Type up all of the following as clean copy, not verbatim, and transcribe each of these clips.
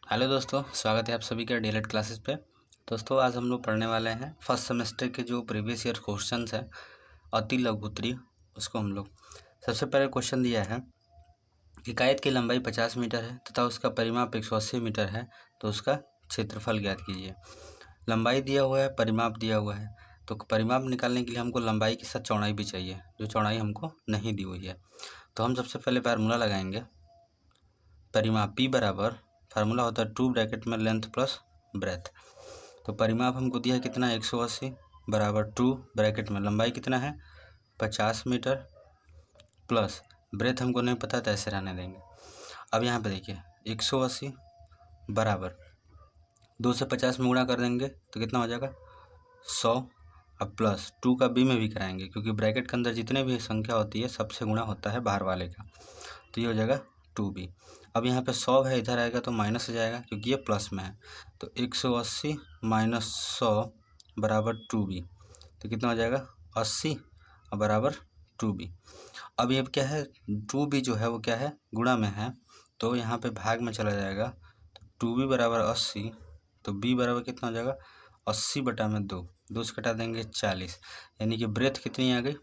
Hello दोस्तों, स्वागत है आप सभी का डीएलएड क्लासेस पे। दोस्तों आज हम लोग पढ़ने वाले हैं फर्स्ट सेमेस्टर के जो प्रीवियस ईयर क्वेश्चंस हैं अति लघुत्तरीय, उसको हम लोग सबसे पहले क्वेश्चन दिया है कि कायद की लंबाई 50 मीटर है तथा उसका परिमाप 180 मीटर है, तो उसका क्षेत्रफल ज्ञात कीजिए। लंबाई दिया हुआ है, परिमाप दिया हुआ है, तो परिमाप निकालने के लिए हमको लंबाई के साथ चौड़ाई भी चाहिए, जो चौड़ाई हमको नहीं दी हुई है। तो हम सबसे पहले फार्मूला लगाएंगे। परिमाप P बराबर फार्मूला होता है 2 ब्रैकेट में लेंथ प्लस ब्रेथ। तो परिमाप हमको दिया है कितना 180 बराबर 2 ब्रैकेट में लंबाई कितना है 50 मीटर प्लस ब्रेथ हमको नहीं पता तो ऐसे रहने देंगे। अब यहाँ पे देखिए 180 बराबर 2 से 50 में गुणा कर देंगे तो कितना हो जाएगा 100। अब प्लस 2 का B में भी कराएंगे, क्योंकि ब्रैकेट के अंदर जितने भी संख्या होती है सबसे गुणा होता है बाहर वाले का, तो ये हो जाएगा 2B। अब यहाँ पे 100 है, इधर आएगा तो माइनस हो जाएगा क्योंकि ये प्लस में है, तो 180 माइनस 100 बराबर 2B, तो कितना हो जाएगा 80 और बराबर 2B। अब ये क्या है 2B जो है वो क्या है गुणा में है, तो यहाँ पे भाग में चला जाएगा, तो 2B बराबर 80, तो B बराबर कितना हो जाएगा 80 बटा में 2 से कटा देंगे 40, यानी कि ब्रेथ कितनी आ गई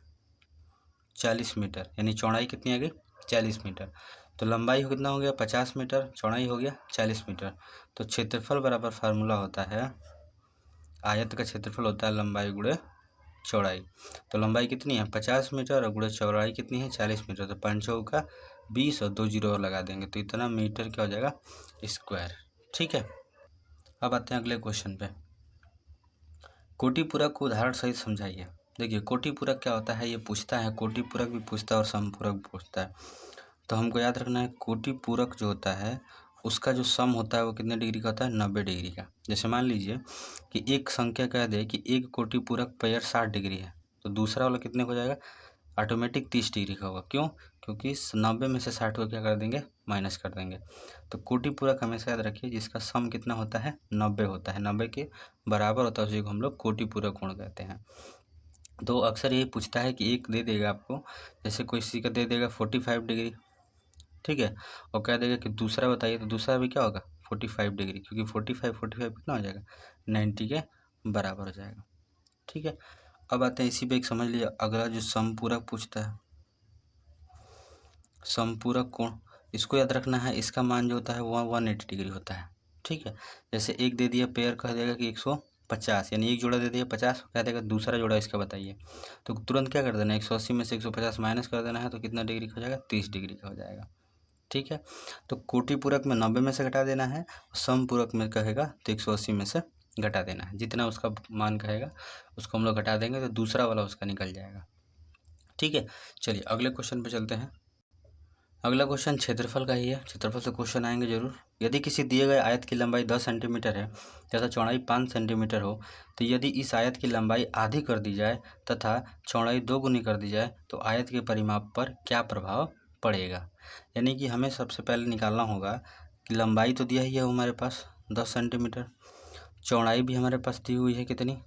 40 मीटर, यानी चौड़ाई कितनी आ गई 40 मीटर। तो लंबाई कितना हो गया 50 मीटर, चौड़ाई हो गया 40 मीटर। तो क्षेत्रफल बराबर फार्मूला होता है, आयत का क्षेत्रफल होता है लंबाई गुणे चौड़ाई। तो लंबाई कितनी है 50 मीटर और गुणे चौड़ाई कितनी है 40 मीटर, तो 5 चौका 20 और 2 जीरो और लगा देंगे, तो इतना मीटर क्या हो जाएगा स्क्वायर। ठीक है, अब आते हैं अगले क्वेश्चन पे। कोटि पूरक को उदाहरण सहित समझाइए। देखिए कोटि पूरक क्या होता है ये पूछता है, कोटि पूरक भी पूछता है और समपूरक भी पूछता है। तो हमको याद रखना है कोटि पूरक जो होता है उसका जो सम होता है वो कितने डिग्री का होता है 90 डिग्री का। जैसे मान लीजिए कि एक संख्या कह दे कि एक कोटि पूरक पेयर 60 डिग्री है, तो दूसरा वाला कितने हो जाएगा ऑटोमेटिक 30 डिग्री का होगा। क्यों? क्योंकि 90 में से 60 को क्या कर देंगे माइनस कर देंगे। तो कोटि पूरक हमेशा याद रखिए जिसका सम कितना होता है 90 होता है, 90 के बराबर होता है, उसी को हम लोग कोटि पूरक कोण कहते हैं। तो अक्सर यही पूछता है कि एक दे देगा आपको, जैसे कोई सी का दे देगा 45 डिग्री, ठीक है, और कह देगा कि दूसरा बताइए, तो दूसरा भी क्या होगा 45 डिग्री, क्योंकि 45 कितना हो जाएगा 90 के बराबर हो जाएगा। ठीक है, अब आते हैं इसी पे एक समझ लिया अगला जो समपूरक पूछता है, समपूरक कोण, इसको याद रखना है, इसका मान जो होता है वो 180 डिग्री होता है। ठीक है, जैसे एक दे दिया पेयर कह देगा कि 150, यानी एक जोड़ा दे दिया 50, कह देगा दूसरा जोड़ा इसका बताइए, तो तुरंत क्या कर देना 180 में से 150 माइनस कर देना है, तो कितना डिग्री का हो जाएगा 30 डिग्री का हो जाएगा। ठीक है, तो कोटि पूरक में 90 में से घटा देना है, समपूरक में कहेगा तो 180 में से घटा देना है, जितना उसका मान कहेगा उसको हम लोग घटा देंगे तो दूसरा वाला उसका निकल जाएगा। ठीक है, चलिए अगले क्वेश्चन पे चलते हैं। अगला क्वेश्चन क्षेत्रफल का ही है, क्षेत्रफल से क्वेश्चन आएंगे जरूर। यदि किसी दिए गए आयत की लंबाई 10 सेंटीमीटर है तथा चौड़ाई 5 सेंटीमीटर हो, तो यदि इस आयत की लंबाई आधी कर दी जाए तथा चौड़ाई 2 गुनी कर दी जाए तो आयत के परिमाप पर क्या प्रभाव पड़ेगा। यानी कि हमें सबसे पहले निकालना होगा कि लंबाई तो दिया ही है हमारे पास 10 सेंटीमीटर, चौड़ाई भी हमारे पास दी हुई है कितनी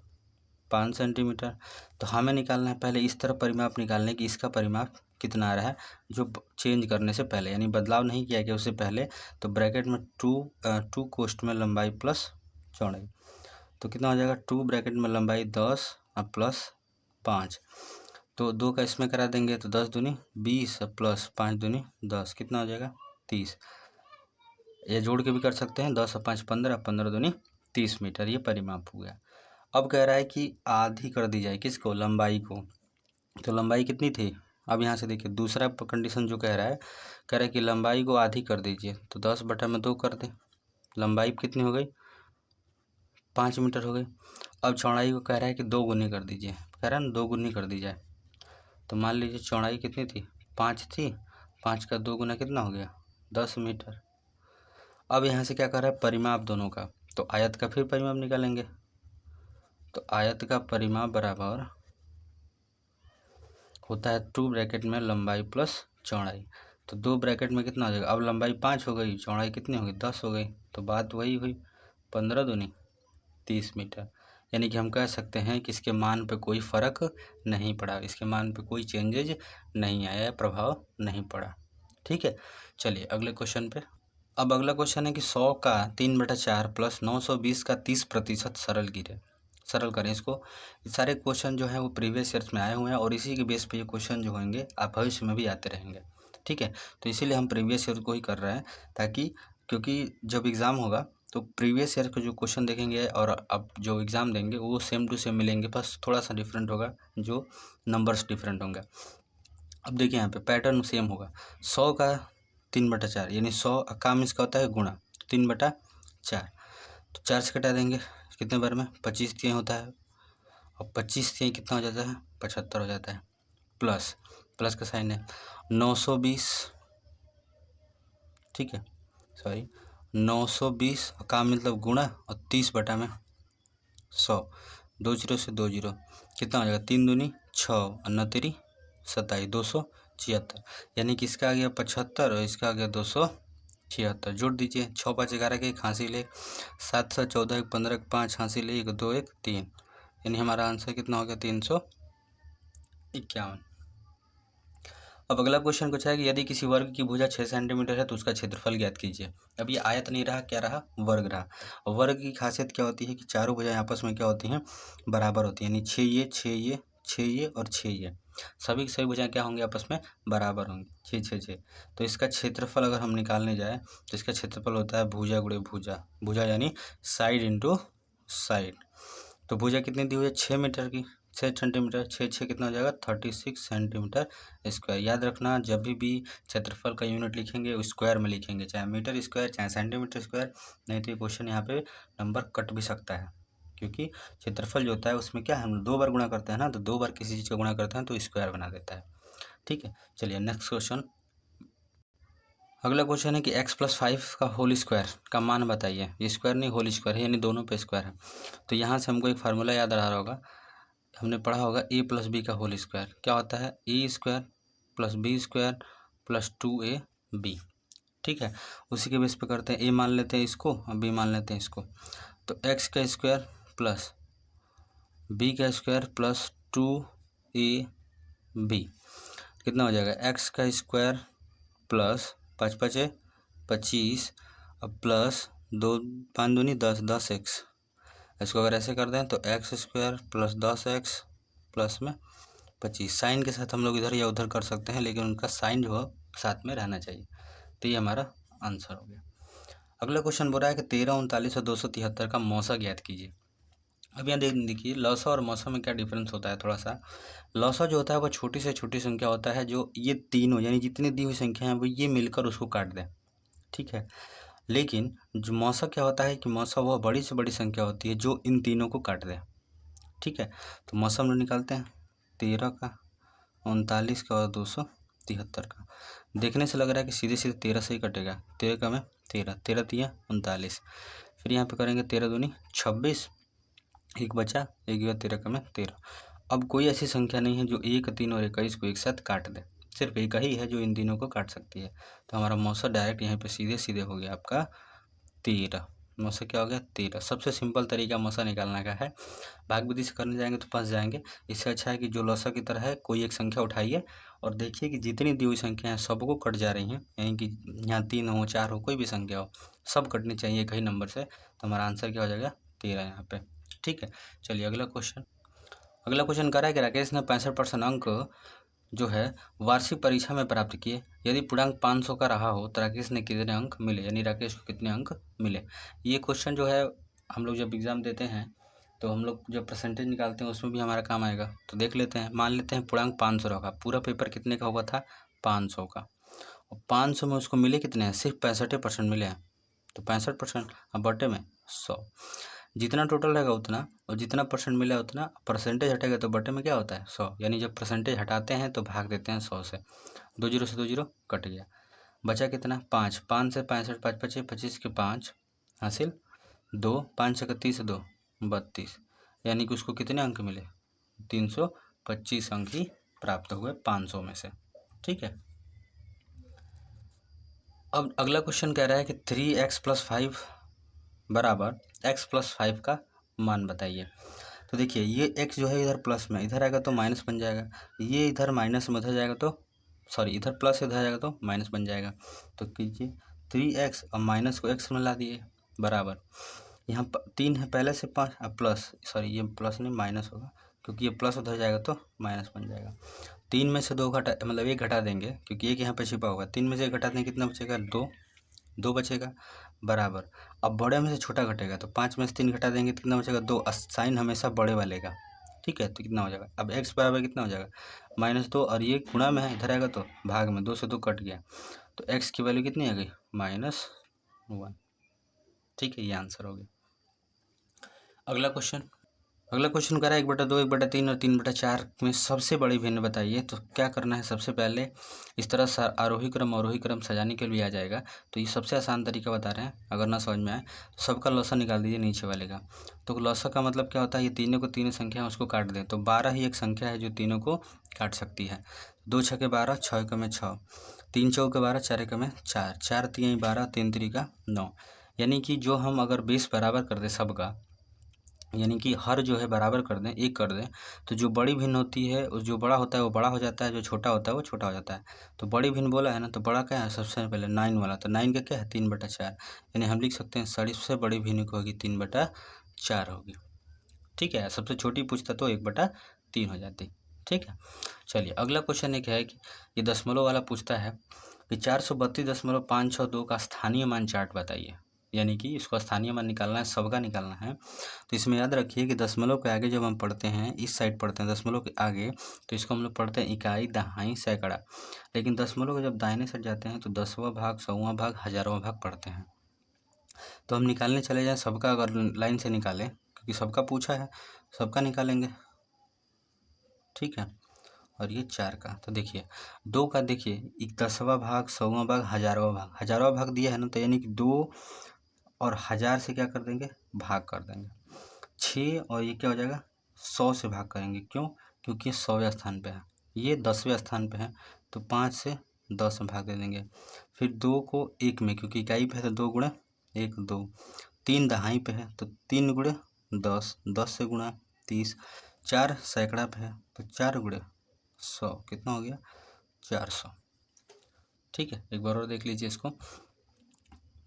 5 सेंटीमीटर। तो हमें निकालना है पहले इस तरफ परिमाप निकालने की, इसका परिमाप कितना आ रहा है जो चेंज करने से पहले, यानी बदलाव नहीं किया गया उससे पहले। तो ब्रैकेट में टू कोष्ठ में लंबाई प्लस चौड़ाई, तो कितना हो जाएगा 2 ब्रैकेट में लंबाई 10 और प्लस 5, तो 2 का इसमें करा देंगे तो 10 दूनी 20 प्लस 5 दूनी 10, कितना हो जाएगा 30। ये जोड़ के भी कर सकते हैं, 10 और 5 15, 15 दूनी 30 मीटर, ये परिमाप हो गया। अब कह रहा है कि आधी कर दी जाए किसको लंबाई को, तो लंबाई कितनी थी, अब यहाँ से देखिए दूसरा कंडीशन जो कह रहा है कि लंबाई को आधी कर दीजिए, तो 10 बटा में 2 कर दें, लंबाई कितनी हो गई 5 मीटर हो गई। अब चौड़ाई को कह रहा है कि 2 गुनी कर दीजिए, कह रहा है ना 2 गुनी कर दी जाए, तो मान लीजिए चौड़ाई कितनी थी 5 थी, 5 का 2 गुना कितना हो गया 10 मीटर। अब यहाँ से क्या कर रहा है परिमाप दोनों का, तो आयत का फिर परिमाप निकालेंगे, तो आयत का परिमाप बराबर होता है 2 ब्रैकेट में लंबाई प्लस चौड़ाई, तो 2 ब्रैकेट में कितना हो जाएगा, अब लंबाई 5 हो गई, चौड़ाई कितनी हो गई 10 हो गई, तो बात वही हुई 15 दूनी 30 मीटर। यानी कि हम कह सकते हैं कि इसके मान पे कोई फ़र्क नहीं पड़ा, इसके मान पे कोई चेंजेज नहीं आया, प्रभाव नहीं पड़ा। ठीक है, चलिए अगले क्वेश्चन पे। अब अगला क्वेश्चन है कि 100 का 3/4 प्लस 920 का 30% सरल करें इसको। ये सारे क्वेश्चन जो हैं वो प्रीवियस ईयर्स में आए हुए हैं और इसी के बेस पे ये क्वेश्चन जो होंगे आप भविष्य में भी आते रहेंगे, ठीक है। तो इसीलिए हम प्रीवियस ईयर को ही कर रहे हैं, ताकि क्योंकि जब एग्ज़ाम होगा तो प्रीवियस ईयर के जो क्वेश्चन देखेंगे और अब जो एग्ज़ाम देंगे वो सेम टू सेम मिलेंगे, बस थोड़ा सा डिफरेंट होगा, जो नंबर्स डिफरेंट होंगे। अब देखिए यहाँ पे पैटर्न सेम होगा। 100 का 3/4 यानी 100 काम इसका होता है गुणा, 3/4 तो 4 से घटा देंगे कितने बार में 25 तिहाई होता है, और 25 तिहाई कितना हो जाता है 75 हो जाता है, प्लस प्लस का साइन है 920, ठीक है, सॉरी 920 काम मतलब गुणा और 30/100, 2 जीरो से 2 जीरो कितना हो जाएगा 3 दूनी 6 और 9 तेरी 27, 276, यानी कि इसका आ गया 75 और इसका आ गया 276। जोड़ दीजिए 6 5 11 के 1 हासिल 1, 7 7 14 1 15 5 हासिल 1 2 1 3, यानी हमारा आंसर कितना हो गया 351। अब अगला क्वेश्चन कुछ है कि यदि किसी वर्ग की भुजा 6 सेंटीमीटर है तो उसका क्षेत्रफल ज्ञात कीजिए। अब ये आयत नहीं रहा, क्या रहा वर्ग रहा। और वर्ग की खासियत क्या होती है कि चारों भुजाएं आपस में क्या होती हैं बराबर होती हैं, यानी 6 ये 6 ये 6 ये और 6 ये सभी की सभी भुजाएं क्या होंगी आपस में बराबर होंगी 6 6 6। तो इसका क्षेत्रफल अगर हम निकालने जाए तो इसका क्षेत्रफल होता है भुजा गुणे भुजा, भुजा यानी साइड इंटू साइड। तो भुजा कितनी दी हुई है 6 मीटर की, 6 सेंटीमीटर, 6 6 कितना हो जाएगा 36 सेंटीमीटर स्क्वायर। याद रखना जब भी क्षेत्रफल का यूनिट लिखेंगे स्क्वायर में लिखेंगे, चाहे मीटर स्क्वायर चाहे सेंटीमीटर स्क्वायर, नहीं तो ये क्वेश्चन यहाँ पे नंबर कट भी सकता है, क्योंकि क्षेत्रफल जो होता है उसमें क्या है हम 2 बार गुणा करते हैं ना, तो 2 बार किसी चीज़ का गुणा करते हैं तो स्क्वायर बना देता है, ठीक है। चलिए नेक्स्ट क्वेश्चन। अगला क्वेश्चन है कि x+5 का होल स्क्वायर का मान बताइए। ये स्क्वायर नहीं होल स्क्वायर है, यानी दोनों पे स्क्वायर है। तो यहाँ से हमको एक फार्मूला याद आ रहा होगा, हमने पढ़ा होगा a+b का होल स्क्वायर क्या होता है a square plus B square plus 2ab, ठीक है। उसी के बेस पे करते हैं, a मान लेते हैं इसको और b मान लेते हैं इसको। तो x का स्क्वायर प्लस b का स्क्वायर प्लस 2ab कितना हो जाएगा x का स्क्वायर प्लस 5 5 25 अब प्लस 2 5 दूनी 10 10x। इसको अगर ऐसे कर दें तो x square plus 10x plus में 25, साइन के साथ हम लोग इधर या उधर कर सकते हैं, लेकिन उनका साइन जो है साथ में रहना चाहिए। तो ये हमारा आंसर हो गया। अगला क्वेश्चन बोल रहा है कि 13 39 और 273 का मौसा ज्ञात कीजिए। अब यहाँ देखिए लौसा और मौसा में क्या डिफरेंस होता है थोड़ा सा। लौसा जो होता है वो छोटी से छोटी संख्या होता है, जो ये तीनों यानी जितनी दी हुई संख्या है वो ये मिलकर उसको काट दें, ठीक है। लेकिन जो मौसा क्या होता है कि मौसा वह बड़ी से बड़ी संख्या होती है जो इन तीनों को काट दे, ठीक है। तो मौसा हम लोग निकालते हैं 13 का 39 का और 273 का। देखने से लग रहा है कि सीधे सीधे 13 से ही कटेगा, 13 का में 13 13 तिया 39, फिर यहाँ पे करेंगे 13 दूनी 26, एक बचा एक गया 13 का में 13। अब कोई ऐसी संख्या नहीं है जो 1 3 और 21 को एक साथ काट दे, सिर्फ एक ही है जो इन तीनों को काट सकती है। तो हमारा मौसा डायरेक्ट यहाँ पे सीधे सीधे हो गया आपका 13। मौसा क्या हो गया 13। सबसे सिंपल तरीका मौसा निकालने का है, भाग विधि से करने जाएंगे तो फंस जाएंगे। इससे अच्छा है कि जो लौसा की तरह है कोई एक संख्या उठाइए और देखिए कि जितनी दी हुई संख्या है सबको कट जा रही हैं, यानी कि यहाँ 3 हो 4 हो कोई भी संख्या हो सब कटनी चाहिए एक ही नंबर से। तो हमारा आंसर क्या हो जाएगा 13 यहाँ पे, ठीक है। चलिए अगला क्वेश्चन। अगला क्वेश्चन कह रहा है कि राकेश ने 65% अंक जो है वार्षिक परीक्षा में प्राप्त किए। यदि पूर्णांक 500 का रहा हो तो राकेश ने कितने अंक मिले, यानी राकेश को कितने अंक मिले। ये क्वेश्चन जो है हम लोग जब एग्ज़ाम देते हैं तो हम लोग जब परसेंटेज निकालते हैं उसमें भी हमारा काम आएगा। तो देख लेते हैं, मान लेते हैं पूर्णांक 500 रखा, पूरा पेपर कितने का हुआ था 500 का, और 500 में उसको मिले कितने हैं सिर्फ 65% मिले हैं। तो 65% अब बटे में 100, जितना टोटल रहेगा उतना और जितना परसेंट मिला उतना, परसेंटेज हटेगा तो बटे में क्या होता है 100, यानी जब परसेंटेज हटाते हैं तो भाग देते हैं 100 से। 2 जीरो से 2 जीरो कट गया, बचा कितना 5, 5 से 65 5 25 25 के 5 हासिल 2, 5 से 31 2 32, यानी कि उसको कितने अंक मिले 325 अंक ही प्राप्त हुए 500 में से, ठीक है। अब अगला क्वेश्चन कह रहा है कि 3x + 5 बराबर x+5 का मान बताइए। तो देखिए ये x जो है इधर प्लस में इधर आएगा तो माइनस बन जाएगा, ये इधर माइनस में उधर जाएगा तो सॉरी इधर प्लस इधर जाएगा तो माइनस बन जाएगा। तो कीजिए 3x और माइनस को x में ला दिए बराबर, यहाँ 3 है पहले से 5 अब प्लस, सॉरी ये प्लस नहीं माइनस होगा क्योंकि ये प्लस उधर जाएगा तो माइनस बन जाएगा। 3 में से 2 घटा मतलब 1 घटा देंगे क्योंकि 1 यहाँ पे छिपा हुआ है, 3 में से 1 घटा देंगे कितना बचेगा 2 बचेगा बराबर। अब बड़े में से छोटा घटेगा तो 5 में से 3 घटा देंगे कितना बचेगा 2, साइन हमेशा बड़े वाले का, ठीक है। तो कितना हो जाएगा अब x बराबर कितना हो जाएगा -2 और ये गुणा में है इधर आएगा तो भाग में, 2 से 2 कट गया तो x की वैल्यू कितनी आ गई -1, ठीक है। ये आंसर हो गया। अगला क्वेश्चन कह रहा है 1/2 1/3 और 3/4 में सबसे बड़ी भिन्न बताइए। तो क्या करना है, सबसे पहले इस तरह से आरोही क्रम अवरोही क्रम सजाने के लिए आ जाएगा। तो ये सबसे आसान तरीका बता रहे हैं, अगर ना समझ में आए तो सबका लॉसा निकाल दीजिए नीचे वाले का। तो लॉसा का मतलब क्या होता है, ये तीनों को तीनों संख्या है उसको काट दें तो 12 ही एक संख्या है जो तीनों को काट सकती है। 2 छके 12, 6 एकम में 6, 3 चौके 12, 4 एकम में 4, 4 तिहाई 12, 3 तिरिका 9। यानी कि जो हम अगर बेस बराबर कर दें सबका, यानी कि हर जो है बराबर कर दें, 1 कर दें, तो जो बड़ी भिन्न होती है उस जो बड़ा होता है वो बड़ा हो जाता है, जो छोटा होता है वो छोटा हो जाता है। तो बड़ी भिन्न बोला है ना, तो बड़ा क्या है सबसे पहले 9 वाला, तो 9 का क्या है 3/4, यानी हम लिख सकते हैं सबसे बड़ी भिन्न को होगी 3/4 होगी, ठीक है। सबसे छोटी पूछता तो 1/3 हो जाती, ठीक है। चलिए अगला क्वेश्चन एक है कि ये दशमलव वाला पूछता है कि 432.562 का स्थानीय मान चार्ट बताइए। यानी कि इसको स्थानीय मान निकालना है, सबका निकालना है। तो इसमें याद रखिए कि दशमलव के आगे जब हम पढ़ते हैं, इस साइड पढ़ते हैं दशमलव के आगे, तो इसको हम लोग पढ़ते हैं इकाई, दहाई, सैकड़ा। लेकिन दशमलव के जब दाहिने साइड जाते हैं तो 10वां भाग, 100वां भाग, 1000वां भाग पढ़ते हैं। तो हम निकालने चले जाएँ सबका, अगर लाइन से निकालें क्योंकि सबका पूछा है, सबका निकालेंगे, ठीक है। और ये 4 का, तो देखिए 2 का, देखिए 10वां भाग, 100वां भाग, 1000वां भाग, 1000वां भाग दिया है ना, तो यानी कि 2 और 1000 से क्या कर देंगे भाग कर देंगे, 6 और ये क्या हो जाएगा 100 से भाग करेंगे, क्यों, क्योंकि 100वें स्थान पे है, ये 10वें स्थान पे है, तो 5 से 10 में भाग दे देंगे। फिर 2 को 1 में, क्योंकि इकाई पे है तो 2 गुणे 1 2, 3 दहाई पे है तो 3 गुणे 10, 10 से गुणा 30, 4 सैकड़ा पे है तो 4 गुणे 100, कितना हो गया 400, ठीक है। एक बार और देख लीजिए इसको,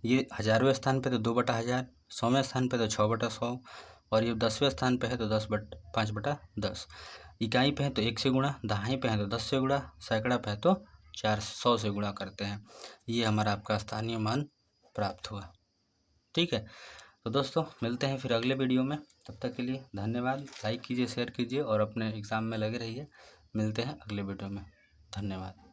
ये 1000वें स्थान पे तो 2/1000, 100वें स्थान पे तो 6/100, और ये 10वें स्थान पे है तो 5/10, इकाई पे है तो 1 से गुणा, दहाई पे है तो 10 से गुणा, सैकड़ा पे है तो 400 से गुणा करते हैं। ये हमारा आपका स्थानीय मान प्राप्त हुआ, ठीक है। तो दोस्तों मिलते हैं फिर अगले वीडियो में, तब तक के लिए धन्यवाद। लाइक कीजिए, शेयर कीजिए और अपने एग्ज़ाम में लगे रहिए। मिलते हैं अगले वीडियो में, धन्यवाद।